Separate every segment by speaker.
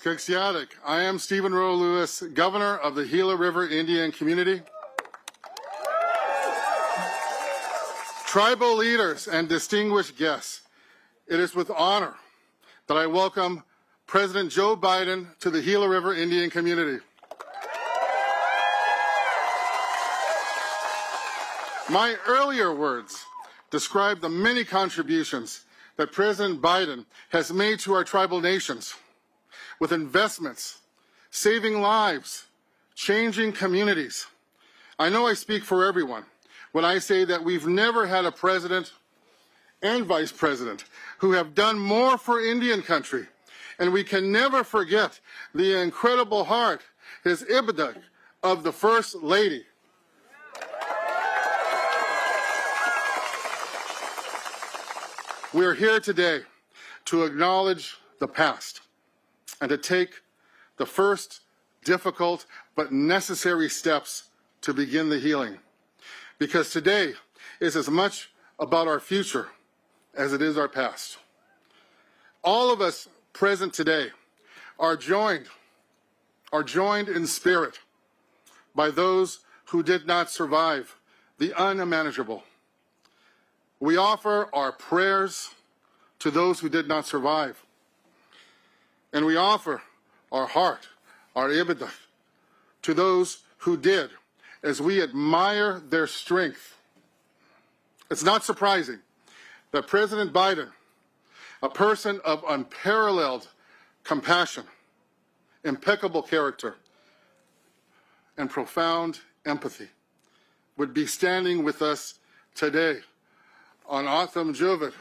Speaker 1: Kuxiatik. I am Stephen Rowe Lewis, Governor of the Gila River Indian Community. Tribal leaders and distinguished guests, it is with honor that I welcome President Joe Biden to the Gila River Indian Community. My earlier words describe the many contributions that President Biden has made to our tribal nations with investments, saving lives, changing communities. I know I speak for everyone when I say that we've never had a president and vice president who have done more for Indian country, and we can never forget the incredible heart, his ibada, of the First Lady. We are here today to acknowledge the past and to take the first difficult but necessary steps to begin the healing. Because today is as much about our future as it is our past. All of us present today are joined in spirit by those who did not survive the unimaginable. We offer our prayers to those who did not survive. And we offer our heart, our ibada, to those who did, as we admire their strength. It's not surprising that President Biden, a person of unparalleled compassion, impeccable character, and profound empathy, would be standing with us today on Autumn Juvat,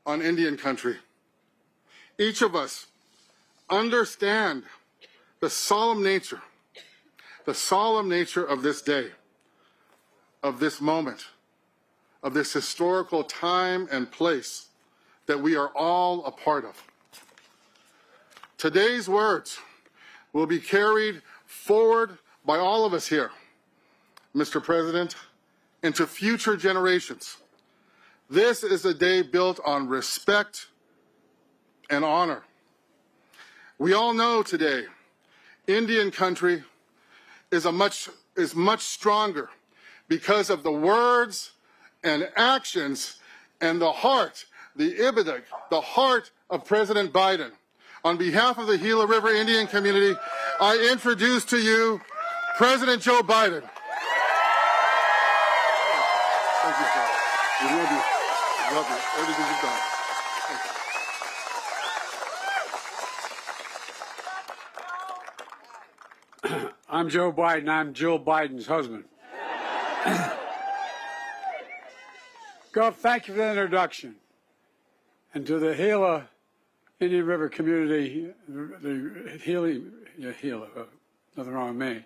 Speaker 1: on Indian country. Each of us understand the solemn nature of this day, of this moment, of this historical time and place that we are all a part of. Today's words will be carried forward by all of us here, Mr. President, into future generations. This is a day built on respect and honor. We all know today Indian country is much stronger because of the words and actions and the heart, the ibada, the heart of President Biden. On behalf of the Gila River Indian Community, I introduce to you President Joe Biden. Thank you, sir. We love you. We love you. Everything you've done.
Speaker 2: I'm Joe Biden. I'm Jill Biden's husband. Gov, thank you for the introduction. And to the Gila Indian River community, nothing wrong with me,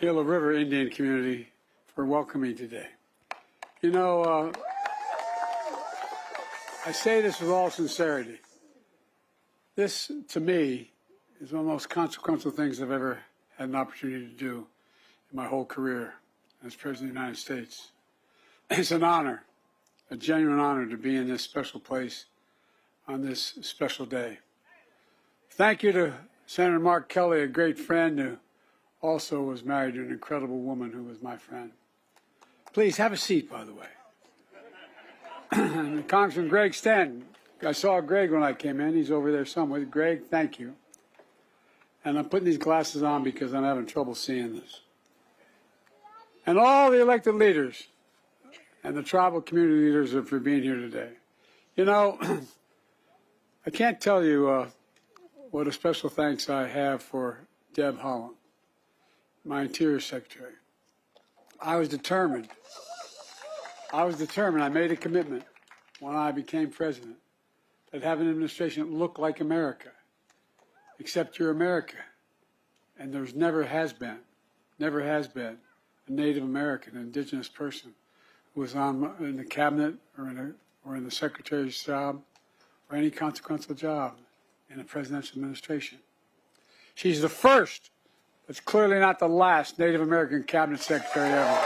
Speaker 2: Gila River Indian community for welcoming today. You know, I say this with all sincerity. This, to me, is one of the most consequential things I've ever had an opportunity to do in my whole career as President of the United States. It's an honor, a genuine honor to be in this special place on this special day. Thank you to Senator Mark Kelly, a great friend who also was married to an incredible woman who was my friend. Please have a seat, by the way. And Congressman Greg Stanton, I saw Greg when I came in. He's over there somewhere. Greg, thank you. And I'm putting these glasses on because I'm having trouble seeing this. And all the elected leaders and the tribal community leaders for being here today. You know, I can't tell you what a special thanks I have for Deb Haaland, my Interior Secretary. I was determined. I made a commitment when I became president that have an administration that looked like America. Except you're America. And there's never has been a Native American, an indigenous person who was in the cabinet or in the secretary's job or any consequential job in a presidential administration. She's the first, but clearly not the last Native American cabinet secretary ever.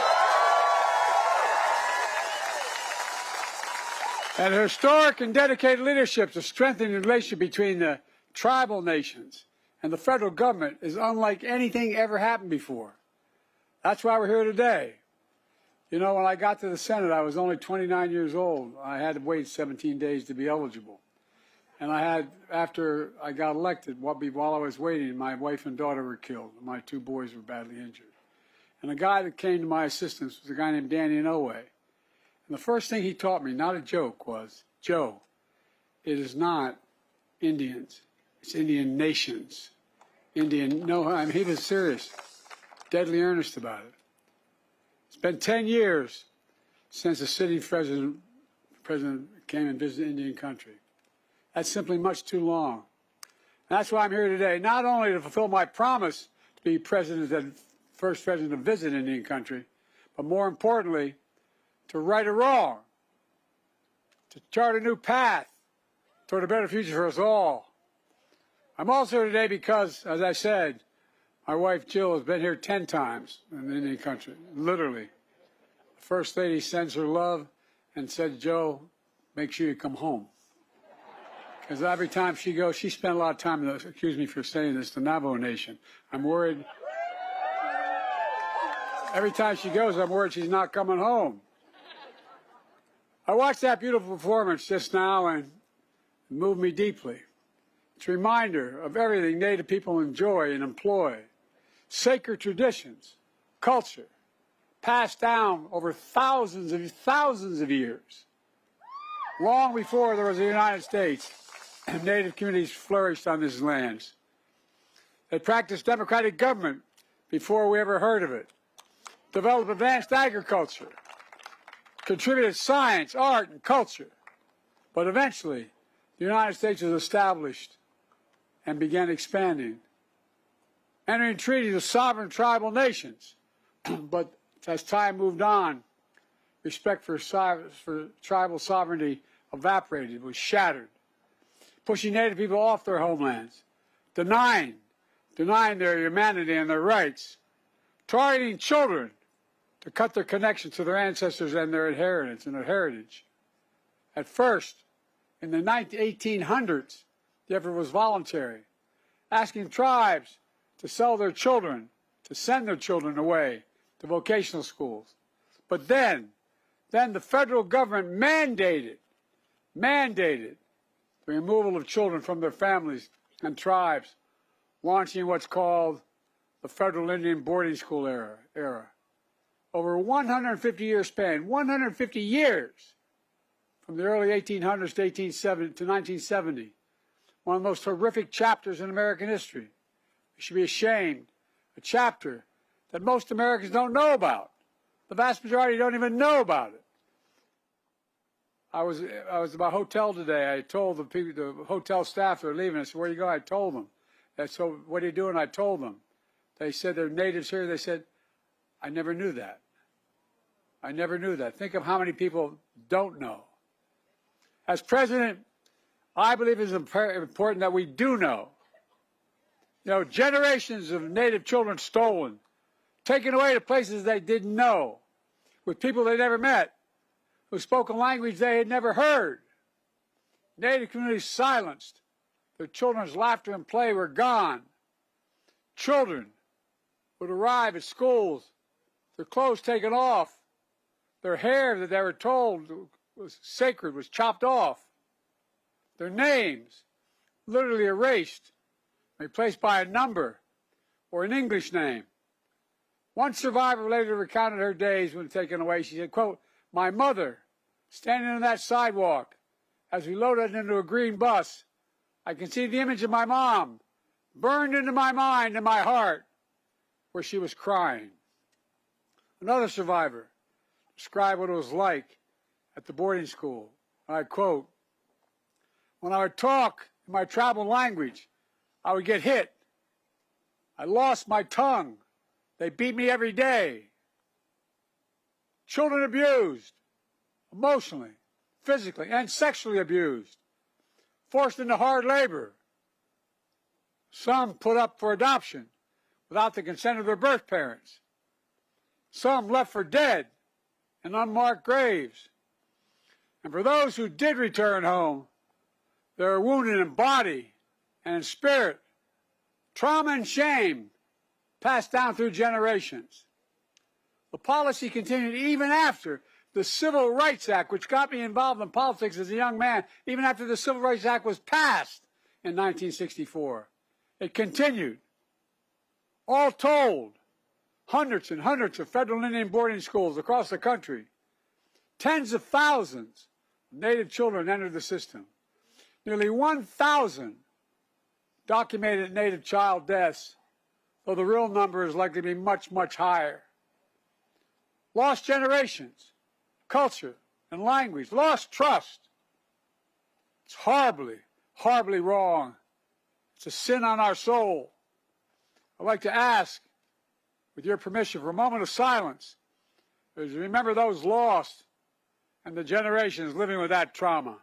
Speaker 2: And her historic and dedicated leadership to strengthening the relationship between the tribal nations And the federal government is unlike anything ever happened before. That's why we're here today. You know, when I got to the Senate, I was only 29 years old. I had to wait 17 days to be eligible. And I had, after I got elected, while I was waiting, my wife and daughter were killed. My 2 boys were badly injured. And the guy that came to my assistance was a guy named Danny Inouye. And the first thing he taught me, not a joke, was, Joe, it is not Indians. It's Indian nations. He was serious, deadly earnest about it. It's been 10 years since the sitting president came and visited Indian country. That's simply much too long. And that's why I'm here today, not only to fulfill my promise to be first president to visit Indian country, but more importantly, to right a wrong, to chart a new path toward a better future for us all. I'm also here today because, as I said, my wife Jill has been here 10 times in the Indian country, literally. The First Lady sends her love and said, Joe, make sure you come home. Because every time she goes, she spent a lot of time, excuse me for saying this, the Navajo Nation. I'm worried. Every time she goes, I'm worried she's not coming home. I watched that beautiful performance just now and it moved me deeply. It's a reminder of everything Native people enjoy and employ. Sacred traditions, culture, passed down over thousands of years. Long before there was a United States, Native communities flourished on these lands. They practiced democratic government before we ever heard of it. Developed advanced agriculture. Contributed science, art, and culture. But eventually, the United States was established and began expanding, entering treaties with sovereign tribal nations. But as time moved on, respect for tribal sovereignty evaporated, was shattered, pushing Native people off their homelands, denying their humanity and their rights, targeting children to cut their connection to their ancestors and their inheritance and their heritage. At first, in the 1800s, the effort was voluntary, asking tribes to sell their children, to send their children away to vocational schools. But then the federal government mandated the removal of children from their families and tribes, launching what's called the Federal Indian Boarding School era. Over a 150-year span, 150 years, from the early 1800s to 1970, one of the most horrific chapters in American history. We should be ashamed. A chapter that most Americans don't know about. The vast majority don't even know about it. I was at my hotel today. I told the hotel staff they're leaving. I said, where do you go? I told them. And so, what are you doing? I told them. They said they're natives here. They said, I never knew that. I never knew that. Think of how many people don't know. As president, I believe it's important that we do know. You know, generations of Native children stolen, taken away to places they didn't know, with people they never met, who spoke a language they had never heard. Native communities silenced. Their children's laughter and play were gone. Children would arrive at schools, their clothes taken off, their hair that they were told was sacred was chopped off, their names literally erased, replaced by a number or an English name. One survivor later recounted her days when taken away. She said, quote, my mother, standing on that sidewalk as we loaded into a green bus, I can see the image of my mom burned into my mind and my heart where she was crying. Another survivor described what it was like at the boarding school. I quote, when I would talk in my tribal language, I would get hit. I lost my tongue. They beat me every day. Children abused, emotionally, physically, and sexually abused, forced into hard labor. Some put up for adoption without the consent of their birth parents. Some left for dead in unmarked graves. And for those who did return home, they were wounded in body and in spirit, Trauma and shame passed down through generations. The policy continued even after the Civil Rights Act, which got me involved in politics as a young man, even after the Civil Rights Act was passed in 1964. It continued. All told, hundreds and hundreds of federal Indian boarding schools across the country. Tens of thousands of Native children entered the system. Nearly 1,000 documented Native child deaths, though the real number is likely to be much, much higher. Lost generations, culture and language, lost trust. It's horribly, horribly wrong. It's a sin on our soul. I'd like to ask, with your permission, for a moment of silence, as we remember those lost and the generations living with that trauma.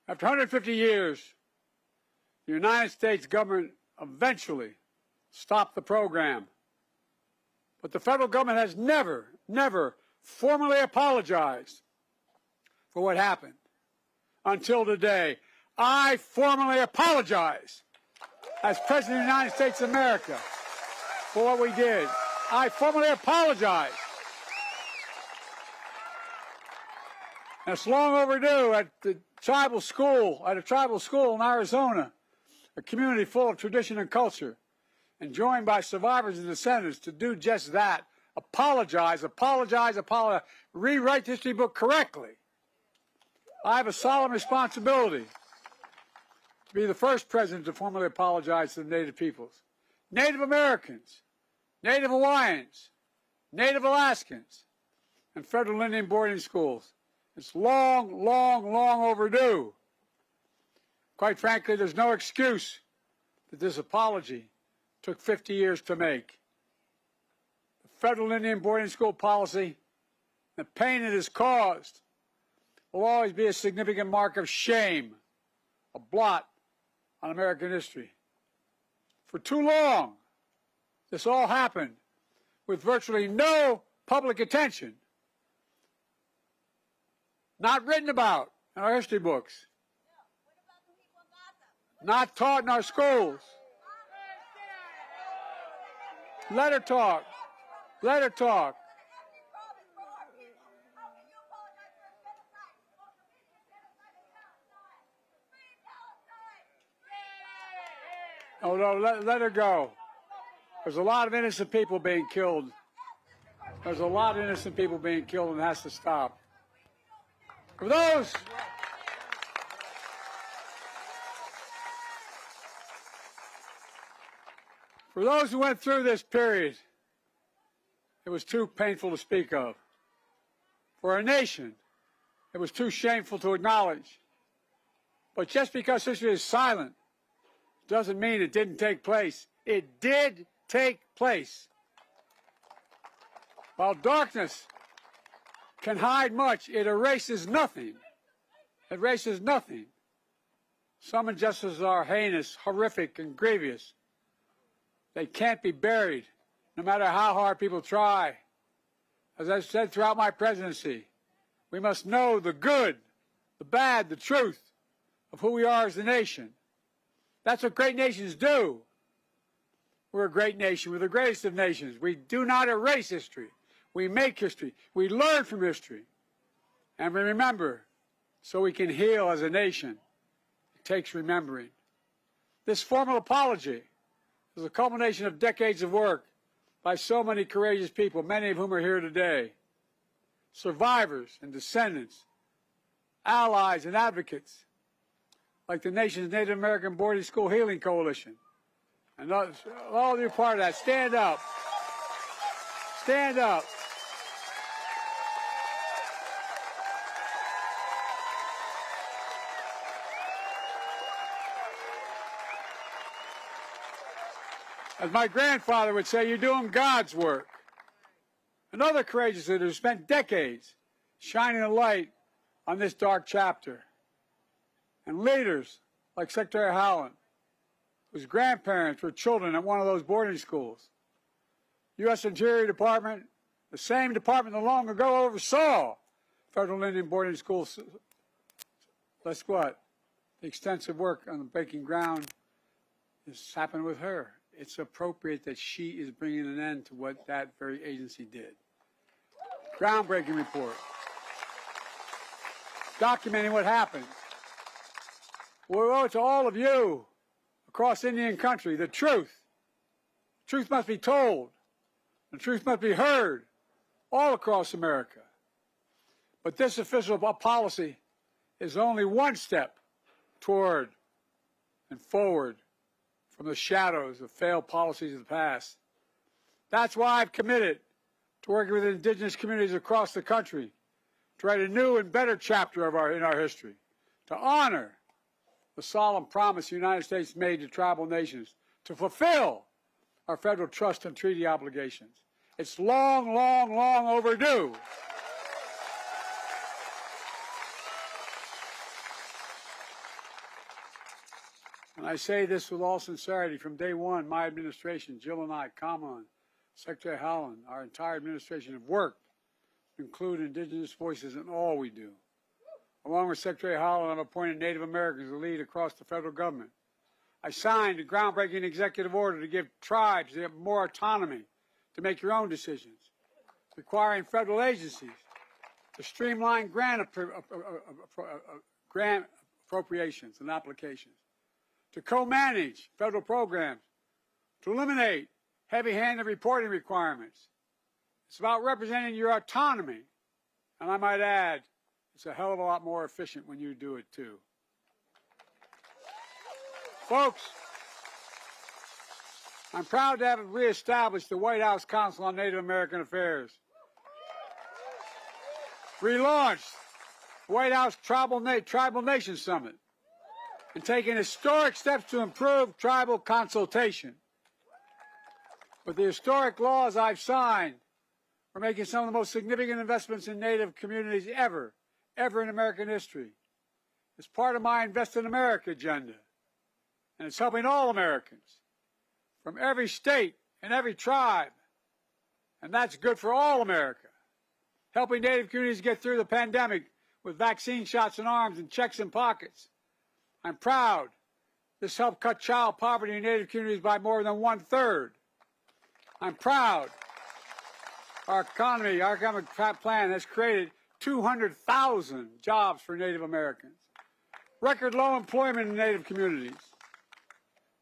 Speaker 2: After 150 years, the United States government eventually stopped the program. But the federal government has never formally apologized for what happened until today. I formally apologize as President of the United States of America for what we did. I formally apologize. And it's long overdue. At a tribal school in Arizona, a community full of tradition and culture, and joined by survivors and descendants to do just that. Apologize, rewrite the history book correctly. I have a solemn responsibility to be the first president to formally apologize to the Native peoples. Native Americans, Native Hawaiians, Native Alaskans, and federal Indian boarding schools. It's long, long, long overdue. Quite frankly, there's no excuse that this apology took 50 years to make. The federal Indian boarding school policy, the pain it has caused, will always be a significant mark of shame, a blot on American history. For too long, this all happened with virtually no public attention, not written about in our history books, not taught in our schools. Let her talk. Let her talk. Oh, no, let her go. There's a lot of innocent people being killed. There's a lot of innocent people being killed, and it has to stop. For those who went through this period, it was too painful to speak of. For our nation, it was too shameful to acknowledge. But just because history is silent doesn't mean it didn't take place. It did take place. While darkness can hide much, it erases nothing. It erases nothing. Some injustices are heinous, horrific, and grievous. They can't be buried, no matter how hard people try. As I've said throughout my presidency, we must know the good, the bad, the truth of who we are as a nation. That's what great nations do. We're a great nation. We're the greatest of nations. We do not erase history. We make history. We learn from history. And we remember so we can heal as a nation. It takes remembering. This formal apology is a culmination of decades of work by so many courageous people, many of whom are here today. Survivors and descendants, allies and advocates, like the nation's Native American Boarding School Healing Coalition. And all of you are part of that. Stand up. Stand up. As my grandfather would say, you're doing God's work. And other courageous leaders who spent decades shining a light on this dark chapter. And leaders like Secretary Howland, whose grandparents were children at one of those boarding schools. U.S. Interior Department, the same department that long ago oversaw federal Indian boarding schools. Guess what? The extensive work on the breaking ground has happened with her. It's appropriate that she is bringing an end to what that very agency did. Groundbreaking report, documenting what happened. We owe it to all of you across Indian country the truth. Truth must be told. The truth must be heard all across America. But this official policy is only one step toward and forward from the shadows of failed policies of the past. That's why I've committed to working with indigenous communities across the country to write a new and better chapter in our history, to honor the solemn promise the United States made to tribal nations to fulfill our federal trust and treaty obligations. It's long, long, long overdue. And I say this with all sincerity. From day one, my administration, Jill and I, Kamala, Secretary Howland, our entire administration have worked to include indigenous voices in all we do. Along with Secretary Howland, I've appointed Native Americans to lead across the federal government. I signed a groundbreaking executive order to give tribes more autonomy to make your own decisions, requiring federal agencies to streamline grant appropriations and applications, to co-manage federal programs, to eliminate heavy-handed reporting requirements. It's about representing your autonomy. And I might add, it's a hell of a lot more efficient when you do it too. Folks, I'm proud to have reestablished the White House Council on Native American Affairs, relaunched the White House Tribal Nation Summit, and taken historic steps to improve tribal consultation. With the historic laws I've signed, we're making some of the most significant investments in Native communities ever in American history. It's part of my Invest in America agenda, and it's helping all Americans from every state and every tribe, and that's good for all America. Helping Native communities get through the pandemic with vaccine shots in arms and checks in pockets. I'm proud this helped cut child poverty in Native communities by more than 1/3. I'm proud our economic plan has created 200,000 jobs for Native Americans. Record low employment in Native communities.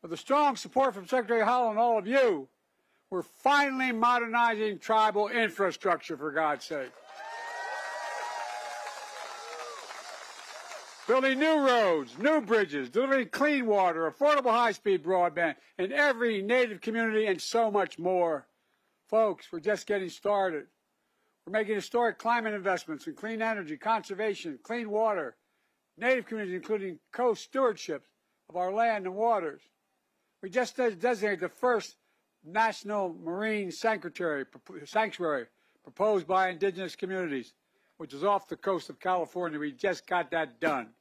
Speaker 2: With the strong support from Secretary Howland and all of you, we're finally modernizing tribal infrastructure, for God's sake. Building new roads, new bridges, delivering clean water, affordable high-speed broadband in every Native community, and so much more. Folks, we're just getting started. We're making historic climate investments in clean energy, conservation, clean water, Native communities, including co-stewardship of our land and waters. We just designated the first national marine sanctuary proposed by indigenous communities, which is off the coast of California. We just got that done.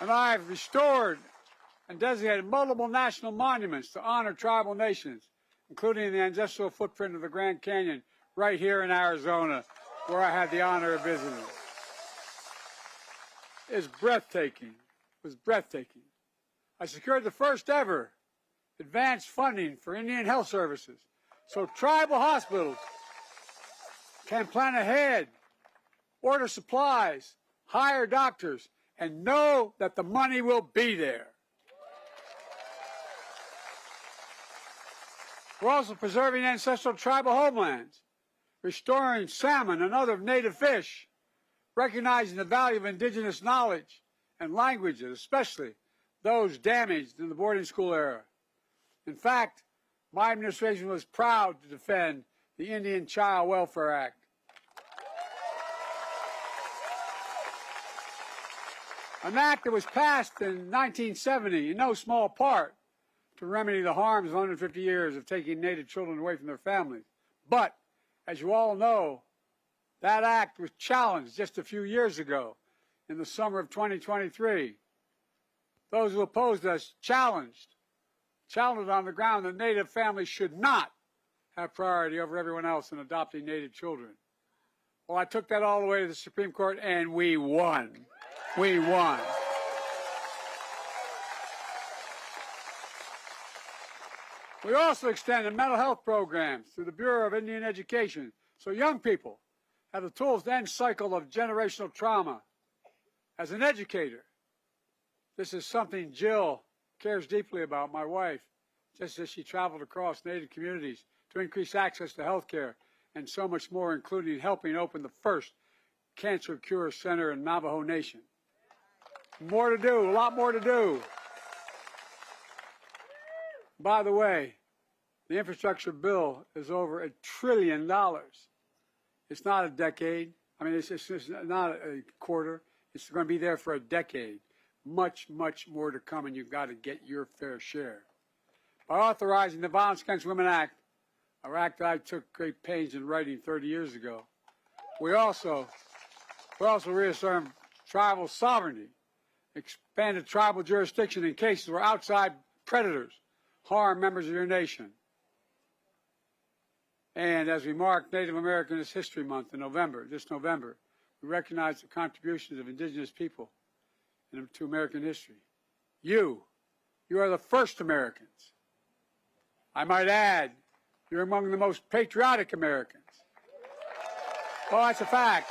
Speaker 2: And I've restored and designated multiple national monuments to honor tribal nations, including the ancestral footprint of the Grand Canyon right here in Arizona, where I had the honor of visiting. It's breathtaking. It was breathtaking. I secured the first ever advanced funding for Indian health services, so tribal hospitals can plan ahead, order supplies, hire doctors, and know that the money will be there. We're also preserving ancestral tribal homelands, restoring salmon and other native fish, recognizing the value of indigenous knowledge and languages, especially those damaged in the boarding school era. In fact, my administration was proud to defend the Indian Child Welfare Act. An act that was passed in 1970 in no small part to remedy the harms of 150 years of taking Native children away from their families. But, as you all know, that act was challenged just a few years ago in the summer of 2023. Those who opposed us challenged challenged on the ground that Native families should not have priority over everyone else in adopting Native children. Well, I took that all the way to the Supreme Court, and we won. We won. We also extended mental health programs through the Bureau of Indian Education so young people have the tools to end the cycle of generational trauma. As an educator, this is something Jill cares deeply about, my wife, just as she traveled across Native communities to increase access to health care and so much more, including helping open the first cancer cure center in Navajo Nation. More to do, a lot more to do. By the way, the infrastructure bill is over $1 trillion. It's not a decade. I mean, it's not a quarter. It's going to be there for a decade. Much, much more to come, and you've got to get your fair share. By authorizing the Violence Against Women Act, an act that I took great pains in writing 30 years ago, we also reaffirmed tribal sovereignty, expanded tribal jurisdiction in cases where outside predators harm members of your nation. And as we mark Native American History Month in November, this November, we recognize the contributions of indigenous people to American history. You are the first Americans. I might add, you're among the most patriotic Americans. Oh, that's a fact.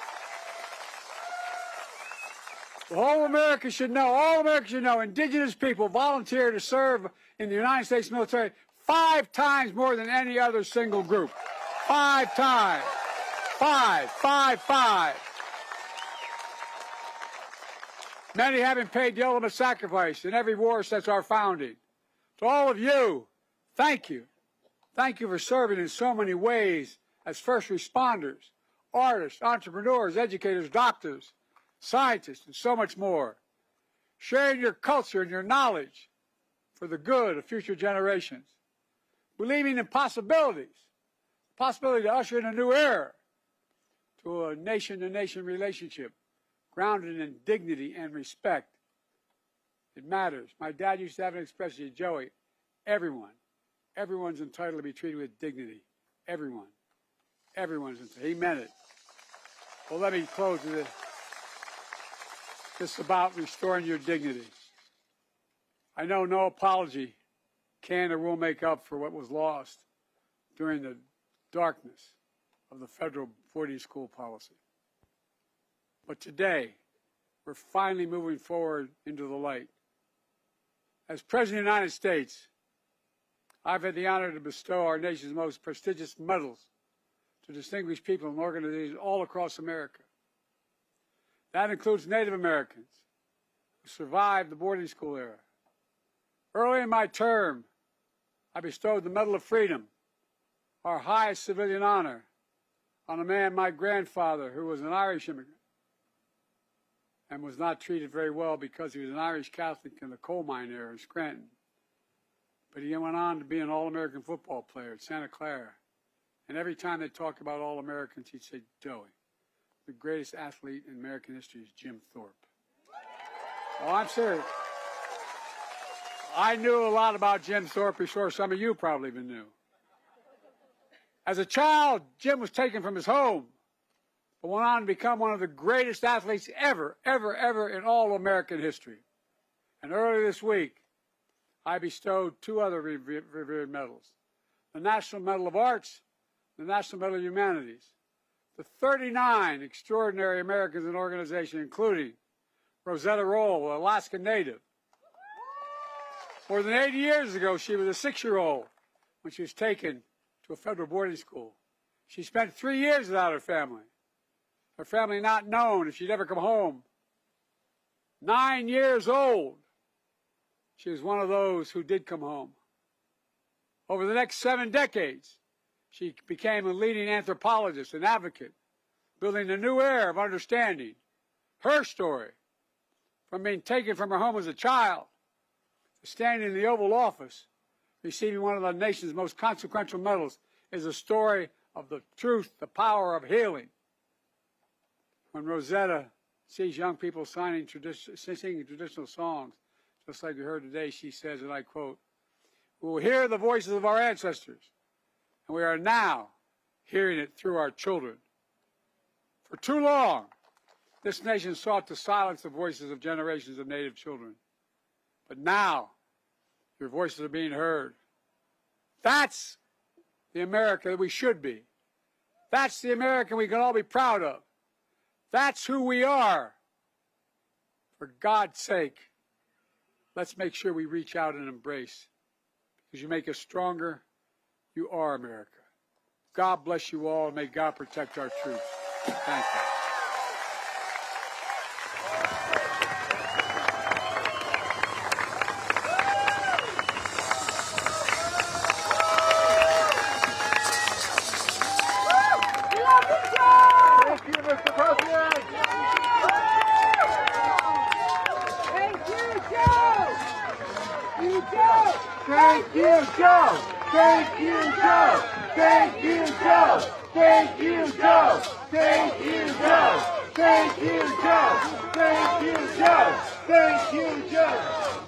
Speaker 2: The whole America should know, all Americans should know, indigenous people volunteer to serve in the United States military 5 times more than any other single group. 5 times. 5. Many having paid the ultimate sacrifice in every war since our founding. To all of you, thank you. Thank you for serving in so many ways as first responders, artists, entrepreneurs, educators, doctors, scientists, and so much more. Sharing your culture and your knowledge for the good of future generations. Believing in possibilities. Possibility to usher in a new era to a nation-to-nation relationship grounded in dignity and respect. It matters. My dad used to have an expression, Joey, everyone's entitled to be treated with dignity. Everyone's entitled. He meant it. Well, let me close with this. This is about restoring your dignity. I know no apology can or will make up for what was lost during the darkness of the federal boarding school policy. But today, we're finally moving forward into the light. As President of the United States, I've had the honor to bestow our nation's most prestigious medals to distinguished people and organizations all across America. That includes Native Americans who survived the boarding school era. Early in my term, I bestowed the Medal of Freedom, our highest civilian honor, on a man, my grandfather, who was an Irish immigrant and was not treated very well because he was an Irish Catholic in the coal mine era in Scranton. But he went on to be an All-American football player at Santa Clara. And every time they talk about All-Americans, he'd say, Joey, the greatest athlete in American history is Jim Thorpe. Oh, I'm serious. I knew a lot about Jim Thorpe before some of you probably even knew. As a child, Jim was taken from his home, but went on to become one of the greatest athletes ever in all American history. And earlier this week, I bestowed 2 other revered medals, the National Medal of Arts, the National Medal of Humanities, to 39 extraordinary Americans and organizations, including Rosetta Roll, an Alaskan native. More than 80 years ago, she was a 6-year-old when she was taken to a federal boarding school. She spent 3 years without her family not known if she'd ever come home. 9 years old, she was one of those who did come home. Over the next 7 decades, she became a leading anthropologist and advocate, building a new era of understanding. Her story, from being taken from her home as a child to standing in the Oval Office, receiving one of the nation's most consequential medals, is a story of the truth, the power of healing. When Rosetta sees young people singing traditional songs, just like we heard today, she says, and I quote, We will hear the voices of our ancestors, and we are now hearing it through our children. For too long, this nation sought to silence the voices of generations of Native children. But now, your voices are being heard. That's the America that we should be. That's the America we can all be proud of. That's who we are. For God's sake, let's make sure we reach out and embrace. Because you make us stronger, you are America. God bless you all, and may God protect our troops. Thank you.
Speaker 3: Thank you, Joe! Thank you, Joe! Thank you, Joe! Thank you, Joe! Thank you, Joe! Thank you, Joe! Thank you, Joe! Thank you, Joe!